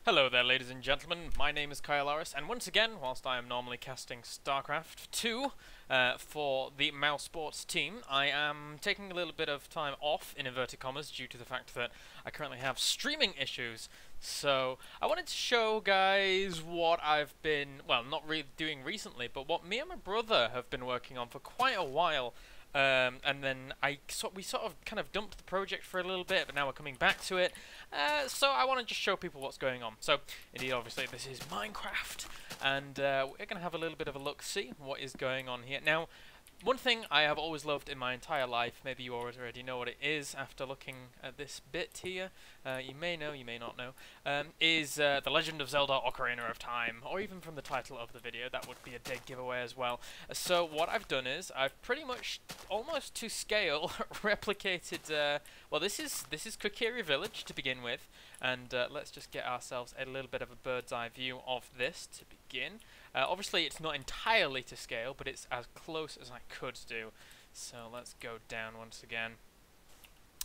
Hello there, ladies and gentlemen. My name is KaelPlay, and once again, whilst I am normally casting StarCraft 2 for the Mouse Sports team, I am taking a little bit of time off, in inverted commas, due to the fact that I currently have streaming issues. So, I wanted to show guys what I've been, well, not really doing recently, but what me and my brother have been working on for quite a while. And then we sort of kind of dumped the project for a little bit, but now we're coming back to it. So I want to just show people what's going on. So, indeed, obviously, this is MineCraft, and we're going to have a little bit of a look-see what is going on here. Now, one thing I have always loved in my entire life, maybe you already know what it is after looking at this bit here, you may know, you may not know, is The Legend of Zelda Ocarina of Time, or even from the title of the video. That would be a dead giveaway as well. So what I've done is, I've pretty much, almost to scale, replicated, well this is Kokiri Village to begin with, and let's just get ourselves a little bit of a bird's eye view of this to begin. Obviously it's not entirely to scale, but it's as close as I could do. So let's go down once again.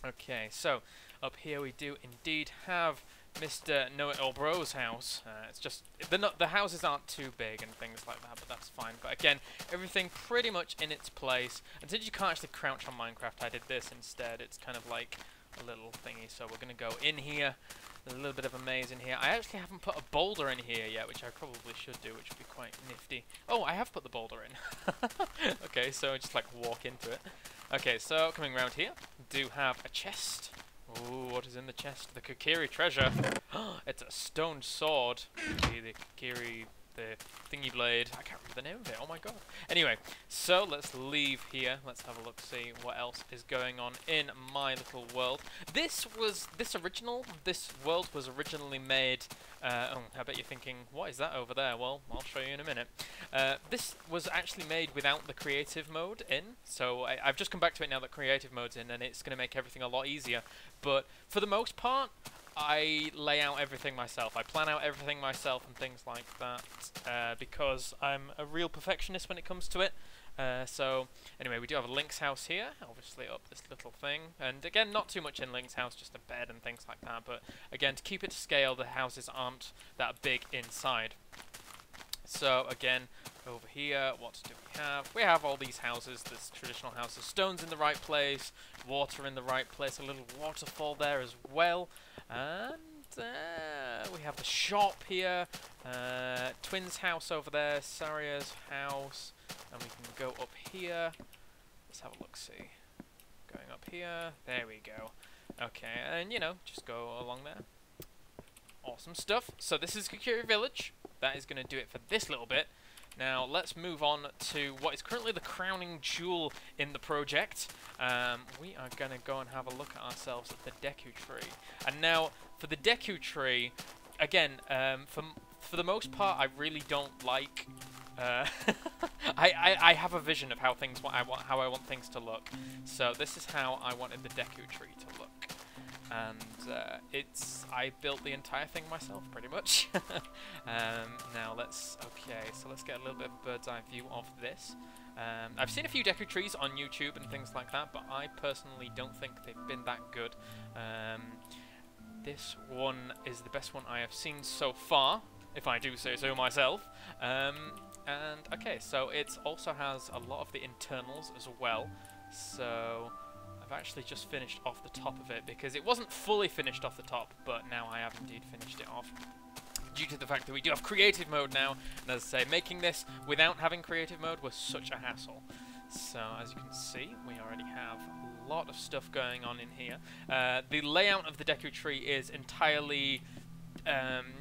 Okay, so up here we do indeed have Mr. Know-It-All Bro's house. It's just, the houses aren't too big and things like that, but that's fine. But again, everything pretty much in its place. And since you can't actually crouch on Minecraft, I did this instead. It's kind of like a little thingy, so we're going to go in here. There's a little bit of a maze in here. I actually haven't put a boulder in here yet, which I probably should do, which would be quite nifty. Oh, I have put the boulder in. Okay, so just like walk into it. Okay, so coming around here, do have a chest. Ooh, what is in the chest? The Kokiri treasure. It's a stone sword. The Kokiri, the thingy blade. I can't remember the name of it. Oh my god. Anyway, so let's leave here. Let's have a look, see what else is going on in my little world. This world was originally made. Oh, I bet you're thinking, what is that over there? Well, I'll show you in a minute. This was actually made without the creative mode in, so I've just come back to it now that creative mode's in, and it's going to make everything a lot easier. But for the most part, I lay out everything myself. I plan out everything myself and things like that, because I'm a real perfectionist when it comes to it. So, anyway, we do have a Link's house here, obviously up this little thing. And again, not too much in Link's house, just a bed and things like that. But again, to keep it to scale, the houses aren't that big inside. So, again, over here, what do we have? We have all these houses, this traditional houses. Stones in the right place, water in the right place, a little waterfall there as well. And we have the shop here, Twin's house over there, Saria's house, and we can go up here. Let's have a look-see. Going up here, there we go. Okay, and you know, just go along there. Awesome stuff. So this is Kokiri Village. That is going to do it for this little bit. Now, let's move on to what is currently the crowning jewel in the project. We are going to go and have a look at ourselves at the Deku Tree. And now, for the Deku Tree, again, for the most part, I really don't like... I have a vision of how I want things to look. So this is how I wanted the Deku Tree to look. And I built the entire thing myself, pretty much. Now let's get a little bit of a bird's eye view of this. I've seen a few Deku trees on YouTube and things like that, but I personally don't think they've been that good. This one is the best one I have seen so far, if I do say so myself. And okay, so it also has a lot of the internals as well. So I've actually just finished off the top of it because it wasn't fully finished off the top, but now I have indeed finished it off. Due to the fact that we do have creative mode now, and as I say, making this without having creative mode was such a hassle. So as you can see, we already have a lot of stuff going on in here. The layout of the Deku Tree is entirely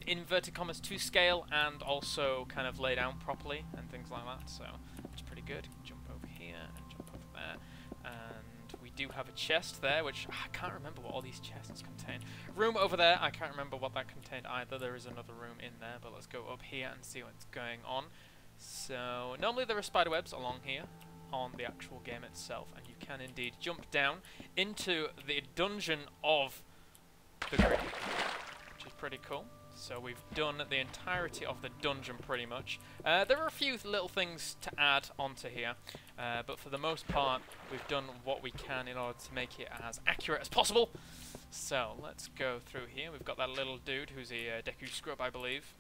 inverted commas to scale and also kind of laid out properly and things like that, so it's pretty good. Jump over here and jump over there. And we do have a chest there, which I can't remember what all these chests contain. Room over there, I can't remember what that contained either. There is another room in there, but let's go up here and see what's going on. So, normally there are spider webs along here on the actual game itself, and you can indeed jump down into the dungeon of the grid, which is pretty cool. So we've done the entirety of the dungeon pretty much. There are a few little things to add onto here, but for the most part we've done what we can in order to make it as accurate as possible. So let's go through here. We've got that little dude who's a Deku Scrub, I believe.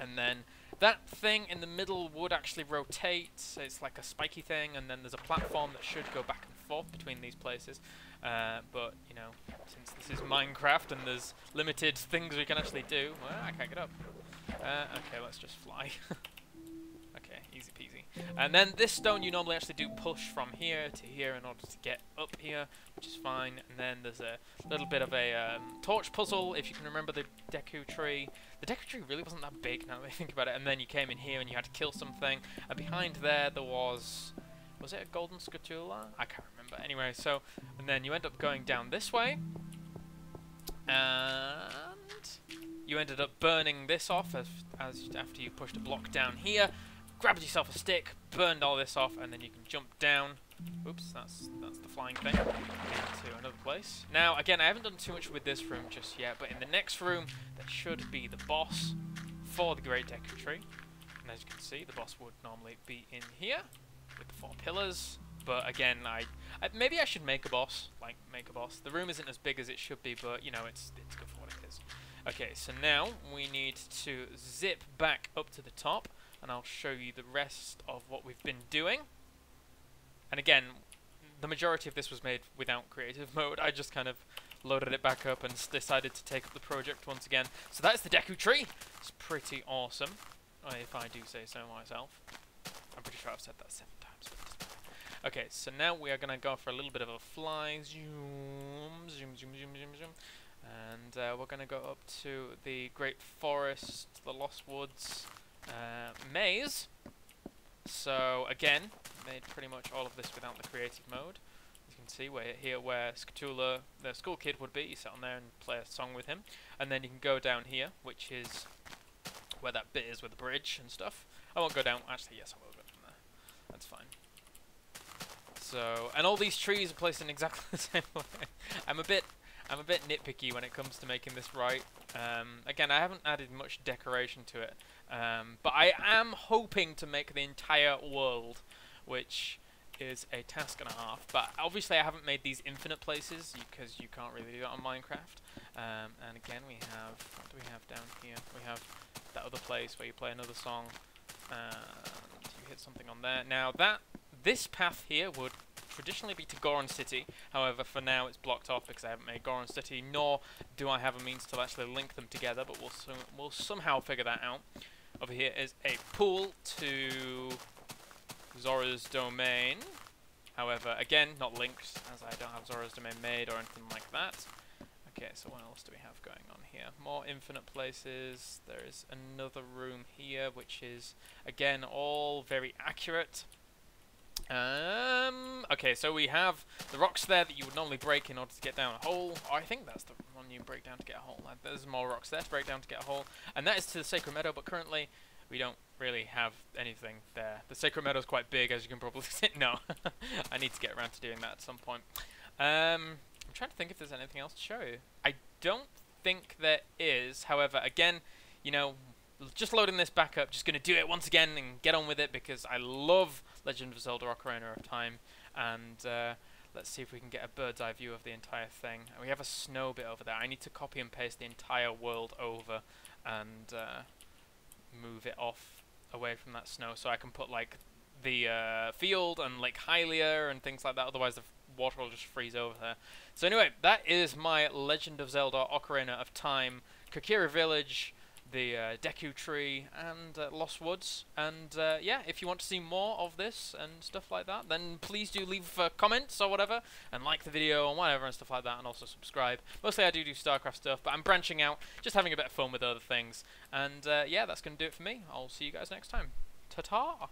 And then that thing in the middle would actually rotate. It's like a spiky thing, and then there's a platform that should go back and forth between these places. But, you know, since this is Minecraft and there's limited things we can actually do, well, I can't get up. Okay, let's just fly. Okay, easy peasy. And then this stone you normally actually do push from here to here in order to get up here, which is fine. And then there's a little bit of a torch puzzle, if you can remember the Deku tree. The Deku tree really wasn't that big now that I think about it. And then you came in here and you had to kill something. And behind there was it a golden scatula? I can't remember. Anyway, so, and then you end up going down this way. And you ended up burning this off after you pushed a block down here. Grabbed yourself a stick, burned all this off, and then you can jump down. Oops, that's the flying thing. Into another place. Now, again, I haven't done too much with this room just yet, but in the next room, there should be the boss for the Great Deku Tree. And as you can see, the boss would normally be in here with the 4 pillars. But again, maybe I should make a boss. The room isn't as big as it should be, but you know, it's good for what it is. Okay, so now we need to zip back up to the top. And I'll show you the rest of what we've been doing. And again, the majority of this was made without creative mode. I just kind of loaded it back up and decided to take up the project once again. So that's the Deku Tree. It's pretty awesome, if I do say so myself. I'm pretty sure I've said that 7 times. Okay, so now we are going to go for a little bit of a fly. Zoom, zoom, zoom, zoom, zoom, zoom. And we're going to go up to the Great Forest, the Lost Woods, maze. So again, made pretty much all of this without the creative mode. As you can see, we're here where Scatula, the school kid, would be. You sit on there and play a song with him, and then you can go down here, which is where that bit is with the bridge and stuff. I won't go down. Actually, yes, I will go from there. That's fine. So, and all these trees are placed in exactly the same way. I'm a bit nitpicky when it comes to making this right. Again, I haven't added much decoration to it. But I am hoping to make the entire world, which is a task and a half. But obviously I haven't made these infinite places, because you can't really do that on Minecraft. And again, we have, what do we have down here? We have that other place where you play another song, and you hit something on there. Now this path here would traditionally be to Goron City. However, for now it's blocked off because I haven't made Goron City, nor do I have a means to actually link them together, but we'll somehow figure that out. Over here is a pool to Zora's Domain. However, again, not linked, as I don't have Zora's Domain made or anything like that. Okay, so what else do we have going on here? More infinite places. There is another room here, which is, again, all very accurate. Okay, so we have the rocks there that you would normally break in order to get down a hole. Oh, I think that's the one you break down to get a hole. There's more rocks there to break down to get a hole. And that is to the Sacred Meadow, but currently we don't really have anything there. The Sacred Meadow is quite big, as you can probably see. No, I need to get around to doing that at some point. I'm trying to think if there's anything else to show you. I don't think there is. However, again, you know, just loading this back up, just going to do it once again and get on with it because I love Legend of Zelda Ocarina of Time. And let's see if we can get a bird's eye view of the entire thing. And we have a snow bit over there. I need to copy and paste the entire world over and move it off away from that snow so I can put like the field and like Hylia and things like that. Otherwise the water will just freeze over there. So anyway, that is my Legend of Zelda Ocarina of Time Kokiri Village, the Deku Tree, and Lost Woods. And yeah, if you want to see more of this and stuff like that, then please do leave comments or whatever, and like the video and whatever and stuff like that, and also subscribe. Mostly I do StarCraft stuff, but I'm branching out, just having a bit of fun with other things. And yeah, that's going to do it for me. I'll see you guys next time. Ta-ta!